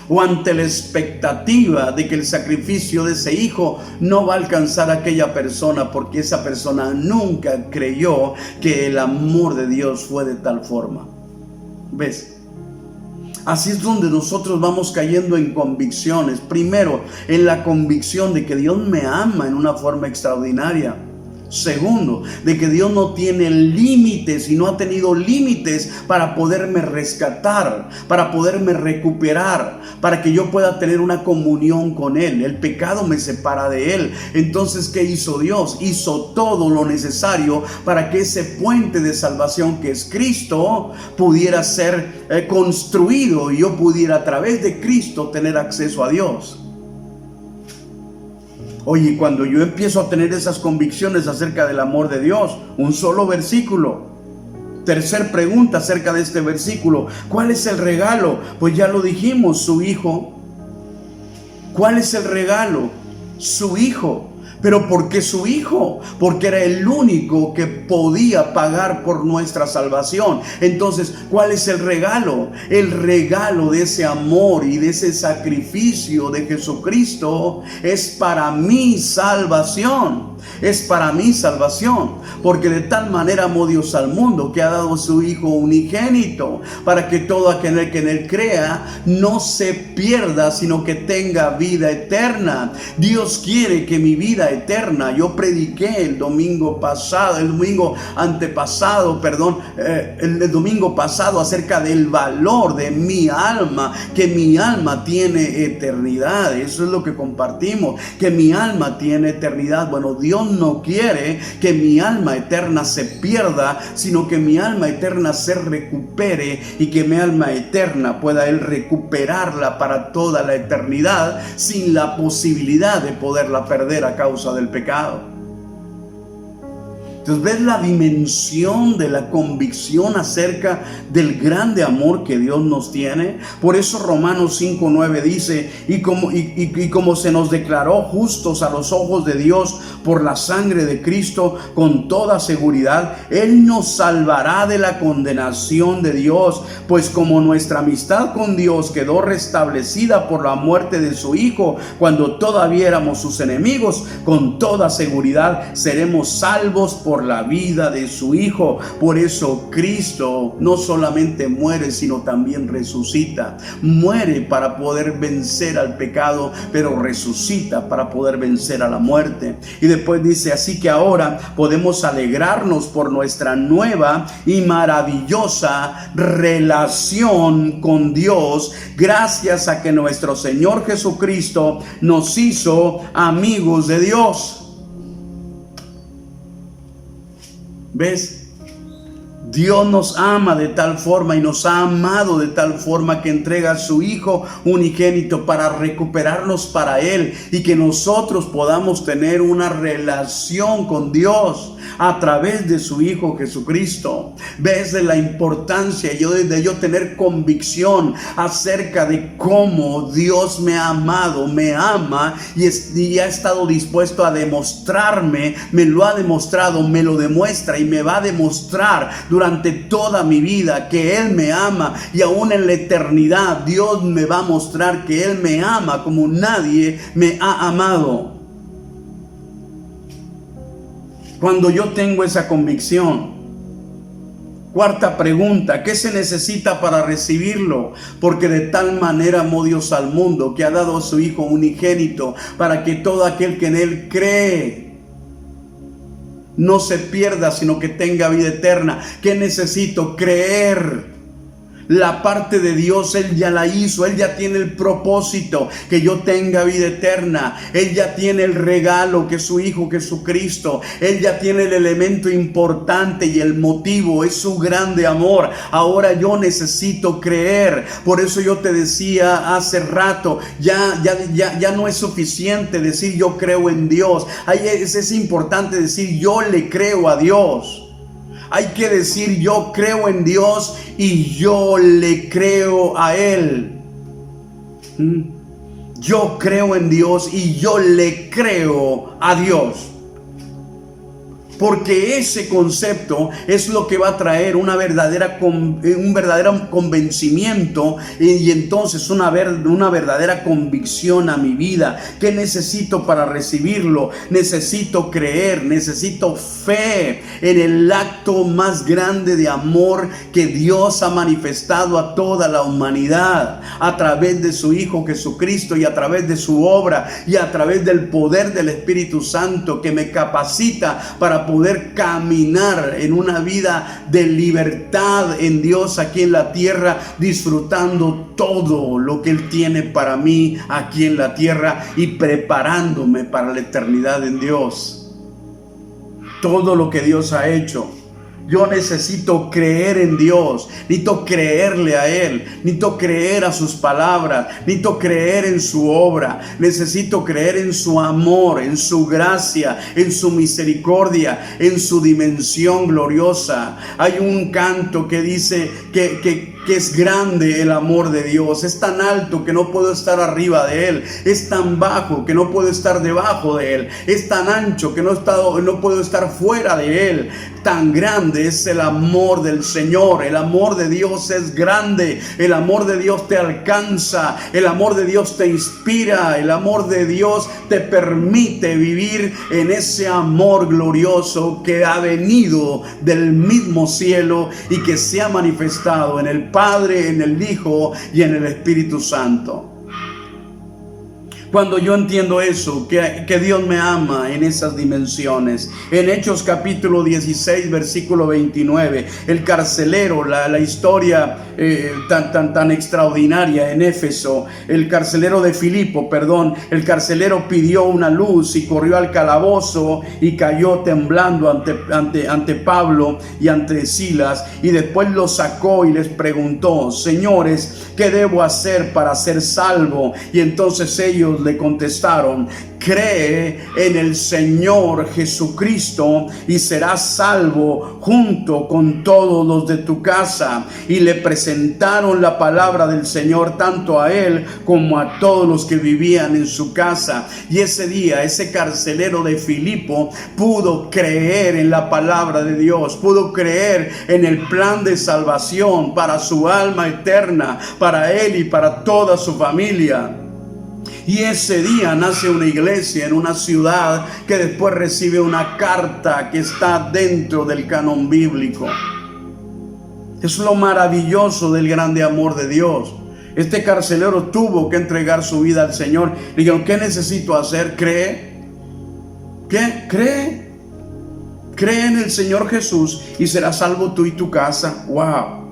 o ante la expectativa de que el sacrificio de ese hijo no va a alcanzar a aquella persona, porque esa persona nunca creyó que el amor de Dios fue de tal forma. ¿Ves? Así es donde nosotros vamos cayendo en convicciones. Primero, en la convicción de que Dios me ama en una forma extraordinaria. Segundo, de que Dios no tiene límites y no ha tenido límites para poderme rescatar, para poderme recuperar, para que yo pueda tener una comunión con Él. El pecado me separa de Él. Entonces, ¿qué hizo Dios? Hizo todo lo necesario para que ese puente de salvación que es Cristo pudiera ser construido y yo pudiera a través de Cristo tener acceso a Dios. Oye, cuando yo empiezo a tener esas convicciones acerca del amor de Dios, un solo versículo. Tercer pregunta acerca de este versículo: ¿cuál es el regalo? Pues ya lo dijimos, su Hijo. ¿Cuál es el regalo? Su Hijo. ¿Pero por qué su Hijo? Porque era el único que podía pagar por nuestra salvación. Entonces, ¿cuál es el regalo? El regalo de ese amor y de ese sacrificio de Jesucristo es para mi salvación. Es para mi salvación, porque de tal manera amó Dios al mundo que ha dado a su Hijo unigénito, para que todo aquel que en Él crea no se pierda, sino que tenga vida eterna. Dios quiere que mi vida eterna, yo prediqué el domingo pasado acerca del valor de mi alma, que mi alma tiene eternidad. Eso es lo que compartimos, que mi alma tiene eternidad. Bueno, Dios no quiere que mi alma eterna se pierda, sino que mi alma eterna se recupere y que mi alma eterna pueda Él recuperarla para toda la eternidad sin la posibilidad de poderla perder a causa del pecado. Entonces, ¿ves la dimensión de la convicción acerca del grande amor que Dios nos tiene? Por eso Romanos 5:9 dice: y como se nos declaró justos a los ojos de Dios por la sangre de Cristo, con toda seguridad Él nos salvará de la condenación de Dios. Pues como nuestra amistad con Dios quedó restablecida por la muerte de su Hijo, cuando todavía éramos sus enemigos, con toda seguridad seremos salvos por la vida de su Hijo. Por eso Cristo no solamente muere, sino también resucita. Muere para poder vencer al pecado, pero resucita para poder vencer a la muerte. Y después dice: así que ahora podemos alegrarnos por nuestra nueva y maravillosa relación con Dios, gracias a que nuestro Señor Jesucristo nos hizo amigos de Dios. ¿Ves? Dios nos ama de tal forma y nos ha amado de tal forma que entrega a su Hijo unigénito para recuperarnos para Él y que nosotros podamos tener una relación con Dios a través de su Hijo Jesucristo. ¿Ves de la importancia de yo tener convicción acerca de cómo Dios me ha amado, me ama y ha estado dispuesto a demostrarme? Me lo ha demostrado, me lo demuestra y me va a demostrar durante toda mi vida que Él me ama, y aún en la eternidad Dios me va a mostrar que Él me ama como nadie me ha amado. Cuando yo tengo esa convicción. Cuarta pregunta: ¿qué se necesita para recibirlo? Porque de tal manera amó Dios al mundo que ha dado a su Hijo unigénito, para que todo aquel que en Él cree no se pierda, sino que tenga vida eterna. ¿Qué necesito? Creer. La parte de Dios Él ya la hizo. Él ya tiene el propósito, que yo tenga vida eterna. Él ya tiene el regalo, que es su Hijo Jesucristo. Él ya tiene el elemento importante y el motivo, es su grande amor. Ahora yo necesito creer. Por eso yo te decía hace rato, ya no es suficiente decir yo creo en Dios. Es importante decir yo le creo a Dios. Hay que decir yo creo en Dios y yo le creo a Él. Yo creo en Dios y yo le creo a Dios. porque ese concepto es lo que va a traer un verdadero convencimiento y entonces una verdadera convicción a mi vida. ¿Qué necesito para recibirlo? Necesito creer, necesito fe en el acto más grande de amor que Dios ha manifestado a toda la humanidad a través de su Hijo Jesucristo y a través de su obra y a través del poder del Espíritu Santo que me capacita para poder caminar en una vida de libertad en Dios aquí en la tierra, disfrutando todo lo que Él tiene para mí aquí en la tierra y preparándome para la eternidad en Dios. Todo lo que Dios ha hecho. Yo necesito creer en Dios, necesito creerle a Él, necesito creer a sus palabras, necesito creer en su obra, necesito creer en su amor, en su gracia, en su misericordia, en su dimensión gloriosa. Hay un canto que dice que es grande el amor de Dios, es tan alto que no puedo estar arriba de Él, es tan bajo que no puedo estar debajo de Él, es tan ancho que no puedo estar fuera de Él. Tan grande es el amor del Señor. El amor de Dios es grande. El amor de Dios te alcanza. El amor de Dios te inspira. El amor de Dios te permite vivir en ese amor glorioso que ha venido del mismo cielo y que se ha manifestado en el Padre, en el Hijo y en el Espíritu Santo. Cuando yo entiendo eso, que Dios me ama en esas dimensiones. En Hechos capítulo 16, versículo 29, el carcelero, la historia tan extraordinaria en Éfeso, el carcelero de Filipo, el carcelero pidió una luz y corrió al calabozo y cayó temblando ante Pablo y ante Silas, y después los sacó y les preguntó: señores, ¿qué debo hacer para ser salvo? Y entonces ellos le contestaron: cree en el Señor Jesucristo y serás salvo junto con todos los de tu casa. Y le presentaron la palabra del Señor tanto a él como a todos los que vivían en su casa. Y ese día ese carcelero de Filipo pudo creer en la palabra de Dios, pudo creer en el plan de salvación para su alma eterna, para él y para toda su familia. Y ese día nace una iglesia en una ciudad que después recibe una carta que está dentro del canon bíblico. Es lo maravilloso del grande amor de Dios. Este carcelero tuvo que entregar su vida al Señor. Le dijeron: ¿qué necesito hacer? ¿Cree? ¿Qué? ¿Cree? Cree en el Señor Jesús y serás salvo tú y tu casa. ¡Wow!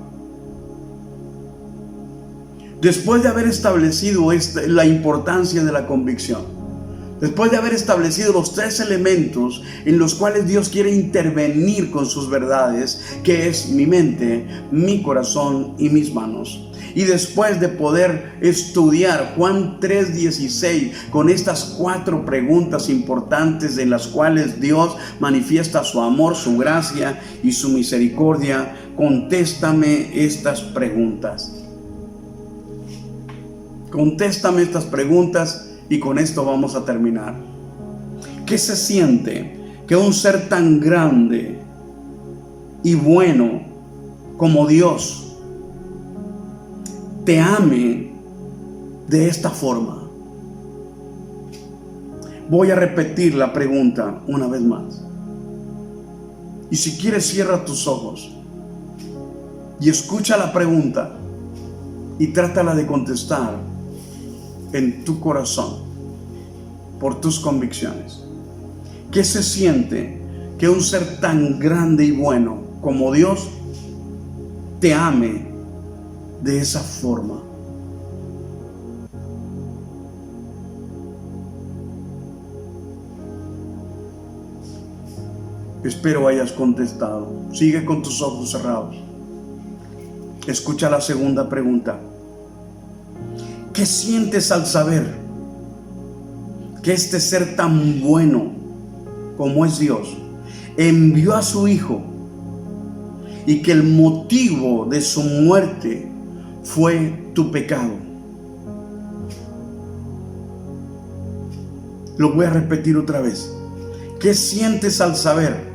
Después de haber establecido la importancia de la convicción, después de haber establecido los tres elementos en los cuales Dios quiere intervenir con sus verdades, que es mi mente, mi corazón y mis manos, y después de poder estudiar Juan 3:16 con estas 4 preguntas importantes en las cuales Dios manifiesta su amor, su gracia y su misericordia, contéstame estas preguntas. Contéstame estas preguntas y con esto vamos a terminar. ¿Qué se siente que un ser tan grande y bueno como Dios te ame de esta forma? Voy a repetir la pregunta una vez más. Y si quieres, cierra tus ojos y escucha la pregunta y trátala de contestar en tu corazón, por tus convicciones. ¿Qué se siente que un ser tan grande y bueno como Dios te ame de esa forma? Espero hayas contestado. Sigue con tus ojos cerrados. Escucha la segunda pregunta. ¿Qué sientes al saber que este ser tan bueno como es Dios envió a su Hijo y que el motivo de su muerte fue tu pecado? Lo voy a repetir otra vez. ¿Qué sientes al saber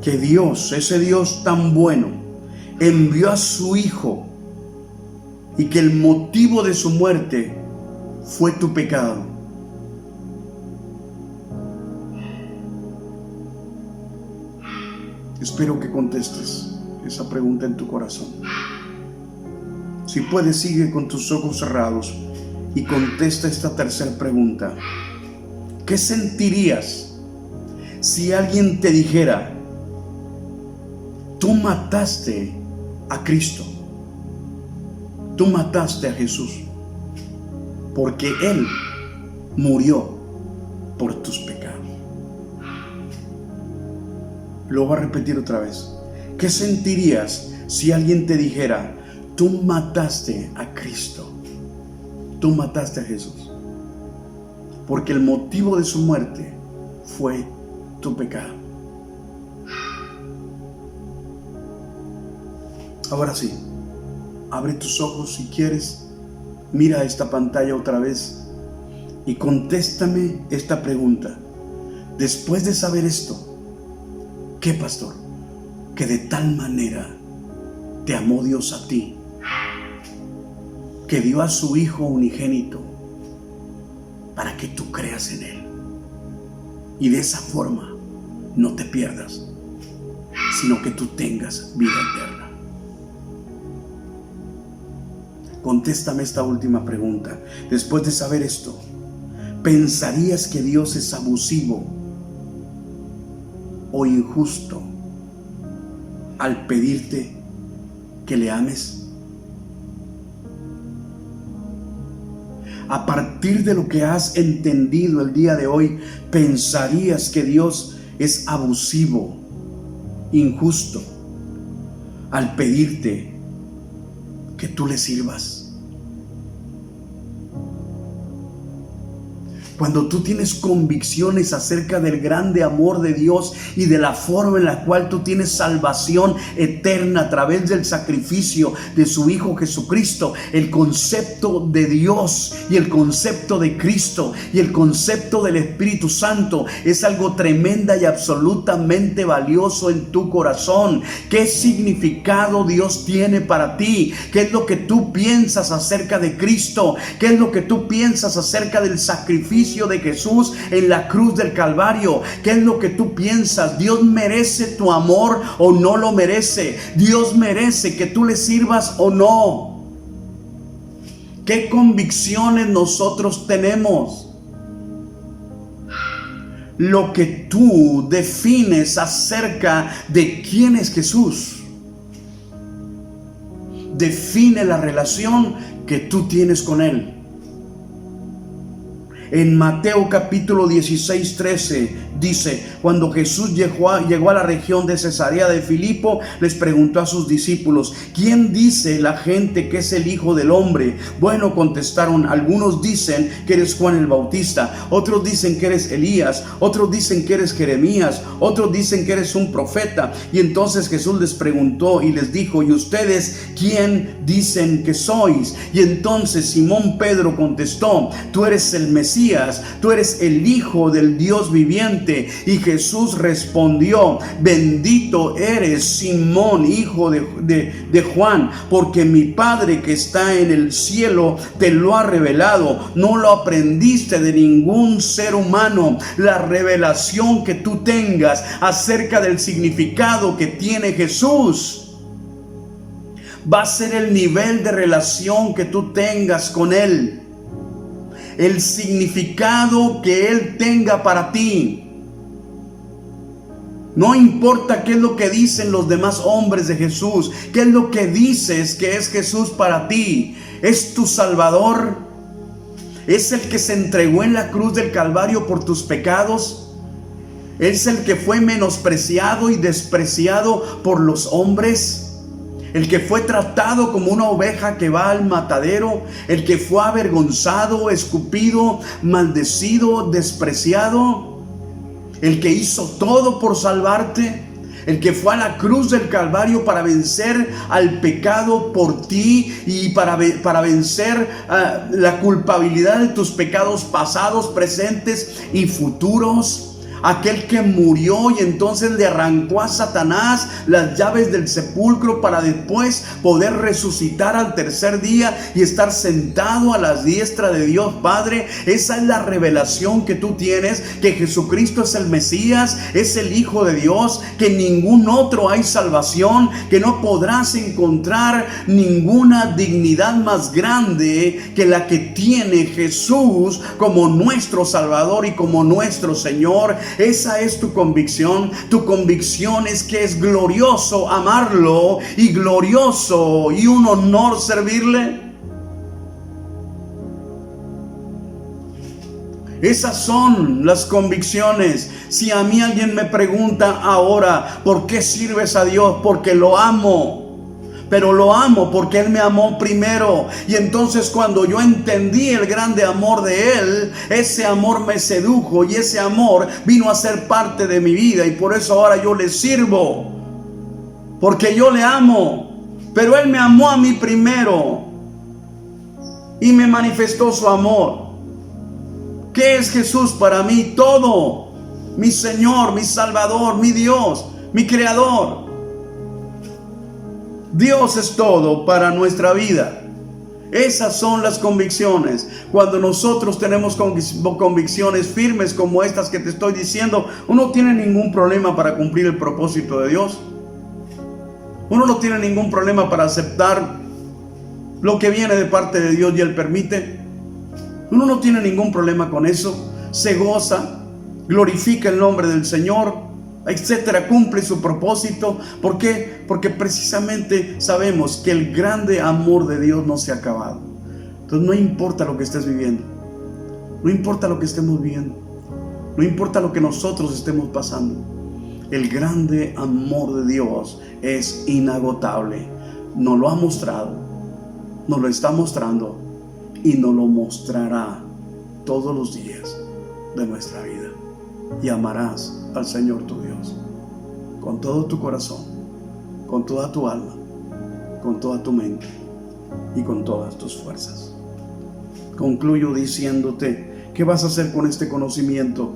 que Dios, ese Dios tan bueno, envió a su Hijo y que el motivo de su muerte fue tu pecado. Espero que contestes esa pregunta en tu corazón. Si puedes, sigue con tus ojos cerrados y contesta esta tercera pregunta. ¿Qué sentirías si alguien te dijera: tú mataste a Cristo, tú mataste a Jesús, porque Él murió por tus pecados? Lo voy a repetir otra vez. ¿Qué sentirías si alguien te dijera: tú mataste a Cristo, tú mataste a Jesús, porque el motivo de su muerte fue tu pecado? Ahora sí, abre tus ojos si quieres, mira esta pantalla otra vez y contéstame esta pregunta. Después de saber esto, ¿qué, pastor? Que de tal manera te amó Dios a ti, que dio a su Hijo unigénito para que tú creas en Él y de esa forma no te pierdas, sino que tú tengas vida eterna. Contéstame esta última pregunta. Después de saber esto, ¿pensarías que Dios es abusivo o injusto al pedirte que le ames? A partir de lo que has entendido el día de hoy, ¿pensarías que Dios es abusivo, injusto al pedirte que tú le sirvas? Cuando tú tienes convicciones acerca del grande amor de Dios y de la forma en la cual tú tienes salvación eterna a través del sacrificio de su Hijo Jesucristo, el concepto de Dios y el concepto de Cristo y el concepto del Espíritu Santo es algo tremenda y absolutamente valioso en tu corazón. ¿Qué significado Dios tiene para ti? ¿Qué es lo que tú piensas acerca de Cristo? ¿Qué es lo que tú piensas acerca del sacrificio de Jesús en la cruz del Calvario? ¿Qué es lo que tú piensas? ¿Dios merece tu amor o no lo merece? ¿Dios merece que tú le sirvas o no? ¿Qué convicciones nosotros tenemos? Lo que tú defines acerca de quién es Jesús define la relación que tú tienes con Él. En Mateo capítulo 16, 13 dice: cuando Jesús llegó a la región de Cesarea de Filipo, les preguntó a sus discípulos: ¿quién dice la gente que es el Hijo del Hombre? Bueno, contestaron: algunos dicen que eres Juan el Bautista, otros dicen que eres Elías, otros dicen que eres Jeremías, otros dicen que eres un profeta. Y entonces Jesús les preguntó y les dijo: ¿y ustedes quién dicen que sois? Y entonces Simón Pedro contestó: tú eres el Mesías, tú eres el Hijo del Dios viviente. Y Jesús respondió: bendito eres, Simón, hijo de Juan, porque mi Padre que está en el cielo te lo ha revelado. No lo aprendiste de ningún ser humano. La revelación que tú tengas acerca del significado que tiene Jesús va a ser el nivel de relación que tú tengas con Él, el significado que Él tenga para ti. No importa qué es lo que dicen los demás hombres de Jesús, qué es lo que dices que es Jesús para ti. ¿Es tu Salvador? ¿Es el que se entregó en la cruz del Calvario por tus pecados? ¿Es el que fue menospreciado y despreciado por los hombres? El que fue tratado como una oveja que va al matadero, el que fue avergonzado, escupido, maldecido, despreciado, el que hizo todo por salvarte, el que fue a la cruz del Calvario para vencer al pecado por ti y para vencer la culpabilidad de tus pecados pasados, presentes y futuros. aquel que murió y entonces le arrancó a Satanás las llaves del sepulcro para después poder resucitar al tercer día y estar sentado a la diestra de Dios Padre. Esa es la revelación que tú tienes, que Jesucristo es el Mesías, es el Hijo de Dios, que en ningún otro hay salvación, que no podrás encontrar ninguna dignidad más grande que la que tiene Jesús como nuestro Salvador y como nuestro Señor. Esa es tu convicción. Tu convicción es que es glorioso amarlo y glorioso y un honor servirle. Esas son las convicciones. Si a mí alguien me pregunta ahora, ¿por qué sirves a Dios? Porque lo amo. Pero lo amo porque Él me amó primero. Y entonces cuando yo entendí el grande amor de Él, ese amor me sedujo y ese amor vino a ser parte de mi vida. Y por eso ahora yo le sirvo, porque yo le amo. Pero Él me amó a mí primero y me manifestó su amor. ¿Qué es Jesús para mí? Todo. Mi Señor, mi Salvador, mi Dios, mi Creador. Dios es todo para nuestra vida. Esas son las convicciones. Cuando nosotros tenemos convicciones firmes como estas que te estoy diciendo, uno no tiene ningún problema para cumplir el propósito de Dios. Uno no tiene ningún problema para aceptar lo que viene de parte de Dios y Él permite. Uno no tiene ningún problema con eso. Se goza, glorifica el nombre del Señor, etcétera, cumple su propósito. ¿Por qué? Porque precisamente sabemos que el grande amor de Dios no se ha acabado. Entonces no importa lo que estés viviendo, no importa lo que estemos viviendo, no importa lo que nosotros estemos pasando, el grande amor de Dios es inagotable. Nos lo ha mostrado, nos lo está mostrando y nos lo mostrará todos los días de nuestra vida. Y amarás al Señor tu Dios con todo tu corazón, con toda tu alma, con toda tu mente y con todas tus fuerzas. Concluyo diciéndote, ¿qué vas a hacer con este conocimiento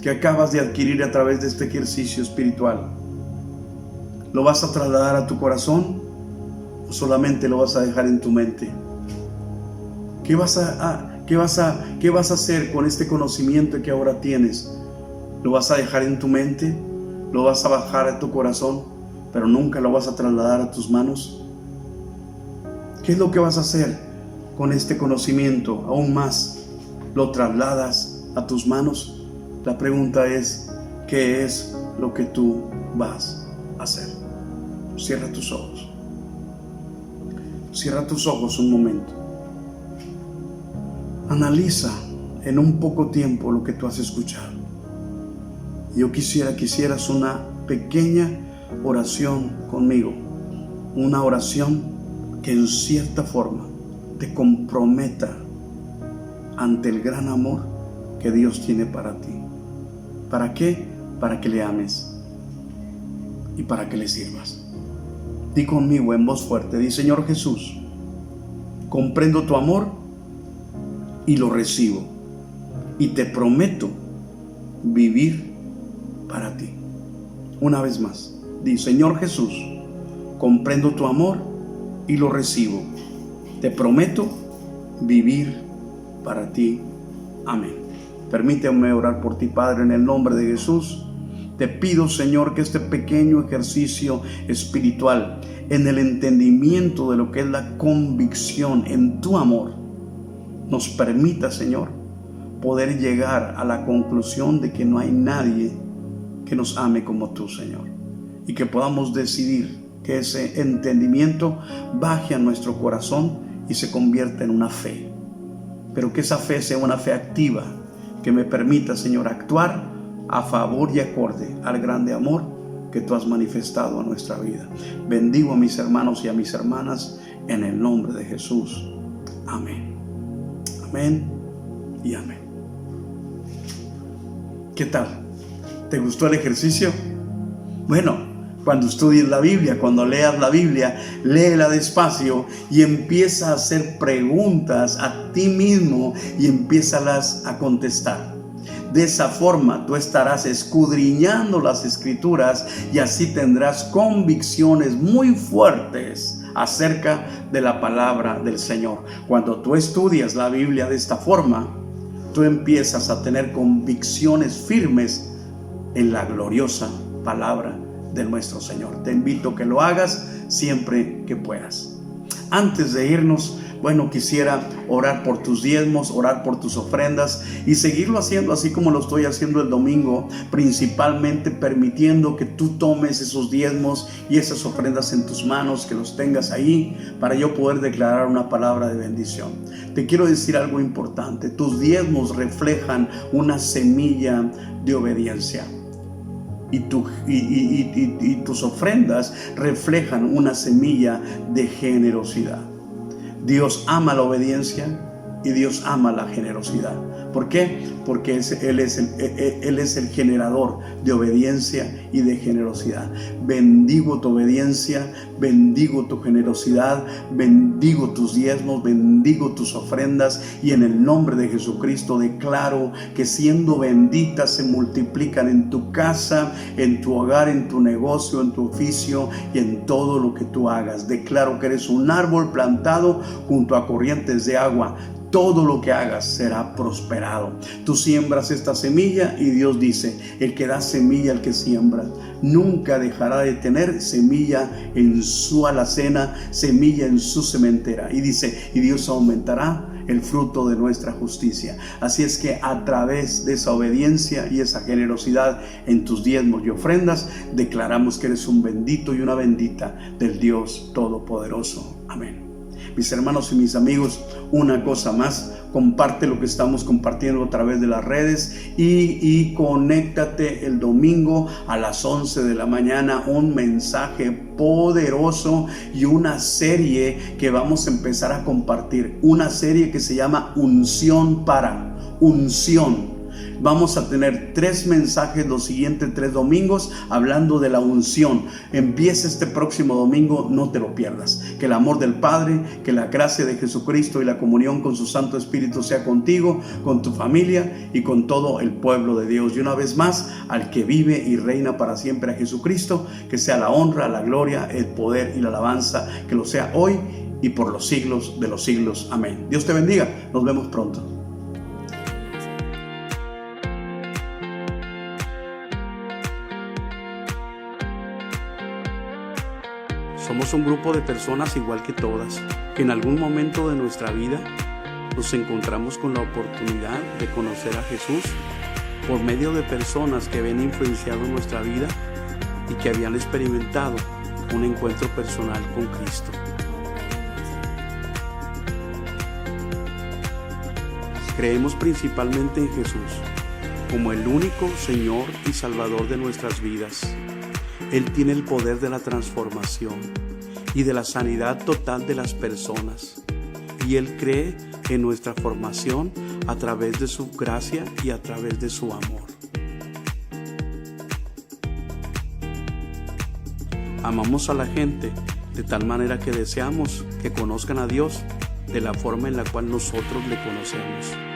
que acabas de adquirir a través de este ejercicio espiritual? ¿Lo vas a trasladar a tu corazón o solamente lo vas a dejar en tu mente? ¿Qué vas a hacer con este conocimiento que ahora tienes? ¿Lo vas a dejar en tu mente? ¿Lo vas a bajar a tu corazón, pero nunca lo vas a trasladar a tus manos? ¿Qué es lo que vas a hacer con este conocimiento? Aún más, ¿lo trasladas a tus manos? La pregunta es, ¿qué es lo que tú vas a hacer? Cierra tus ojos. Cierra tus ojos un momento. Analiza en un poco tiempo lo que tú has escuchado. Yo quisiera que hicieras una pequeña oración conmigo. Una oración que en cierta forma te comprometa ante el gran amor que Dios tiene para ti. ¿Para qué? Para que le ames y para que le sirvas. Di conmigo en voz fuerte, di: Señor Jesús, comprendo tu amor y lo recibo, y te prometo vivir para ti. Una vez más, di: Señor Jesús, comprendo tu amor y lo recibo, te prometo vivir para ti. Amén. Permíteme orar por ti, Padre, en el nombre de Jesús. Te pido, Señor, que este pequeño ejercicio espiritual en el entendimiento de lo que es la convicción en tu amor nos permita, Señor, poder llegar a la conclusión de que no hay nadie que nos ame como tú, Señor, y que podamos decidir que ese entendimiento baje a nuestro corazón y se convierta en una fe, pero que esa fe sea una fe activa, que me permita, Señor, actuar a favor y acorde al grande amor que tú has manifestado a nuestra vida. Bendigo a mis hermanos y a mis hermanas en el nombre de Jesús. Amén. Amén y amén. ¿Qué tal? ¿Te gustó el ejercicio? Bueno, cuando estudies la Biblia, cuando leas la Biblia, léela despacio y empieza a hacer preguntas a ti mismo y empiézalas a contestar. De esa forma tú estarás escudriñando las Escrituras y así tendrás convicciones muy fuertes acerca de la palabra del Señor. Cuando tú estudias la Biblia de esta forma, tú empiezas a tener convicciones firmes en la gloriosa palabra de nuestro Señor. Te invito a que lo hagas siempre que puedas. Antes de irnos, quisiera orar por tus diezmos, orar por tus ofrendas y seguirlo haciendo así como lo estoy haciendo el domingo, principalmente permitiendo que tú tomes esos diezmos y esas ofrendas en tus manos, que los tengas ahí para yo poder declarar una palabra de bendición. Te quiero decir algo importante: tus diezmos reflejan una semilla de obediencia. Y tus ofrendas reflejan una semilla de generosidad. Dios ama la obediencia y Dios ama la generosidad. ¿Por qué? Porque Él es el generador de obediencia y de generosidad. Bendigo tu obediencia, bendigo tu generosidad, bendigo tus diezmos, bendigo tus ofrendas, y en el nombre de Jesucristo declaro que siendo benditas se multiplican en tu casa, en tu hogar, en tu negocio, en tu oficio y en todo lo que tú hagas. Declaro que eres un árbol plantado junto a corrientes de agua. Todo lo que hagas será prosperado. Tú siembras esta semilla y Dios dice: el que da semilla al que siembra nunca dejará de tener semilla en su alacena, semilla en su sementera. Y dice: y Dios aumentará el fruto de nuestra justicia. Así es que a través de esa obediencia y esa generosidad en tus diezmos y ofrendas, declaramos que eres un bendito y una bendita del Dios Todopoderoso. Amén. Mis hermanos y mis amigos, una cosa más: comparte lo que estamos compartiendo a través de las redes y conéctate el domingo a las 11 de la mañana. Un mensaje poderoso y una serie que vamos a empezar a compartir. Una serie que se llama Unción para Unción. Vamos a tener 3 mensajes los siguientes 3 domingos hablando de la unción. Empieza este próximo domingo, no te lo pierdas. Que el amor del Padre, que la gracia de Jesucristo y la comunión con su Santo Espíritu sea contigo, con tu familia y con todo el pueblo de Dios. Y una vez más, al que vive y reina para siempre, a Jesucristo, que sea la honra, la gloria, el poder y la alabanza, que lo sea hoy y por los siglos de los siglos. Amén. Dios te bendiga. Nos vemos pronto. Somos un grupo de personas igual que todas, que en algún momento de nuestra vida nos encontramos con la oportunidad de conocer a Jesús por medio de personas que habían influenciado nuestra vida y que habían experimentado un encuentro personal con Cristo. Creemos principalmente en Jesús como el único Señor y Salvador de nuestras vidas. Él tiene el poder de la transformación y de la sanidad total de las personas. Y Él cree en nuestra formación a través de su gracia y a través de su amor. Amamos a la gente de tal manera que deseamos que conozcan a Dios de la forma en la cual nosotros le conocemos.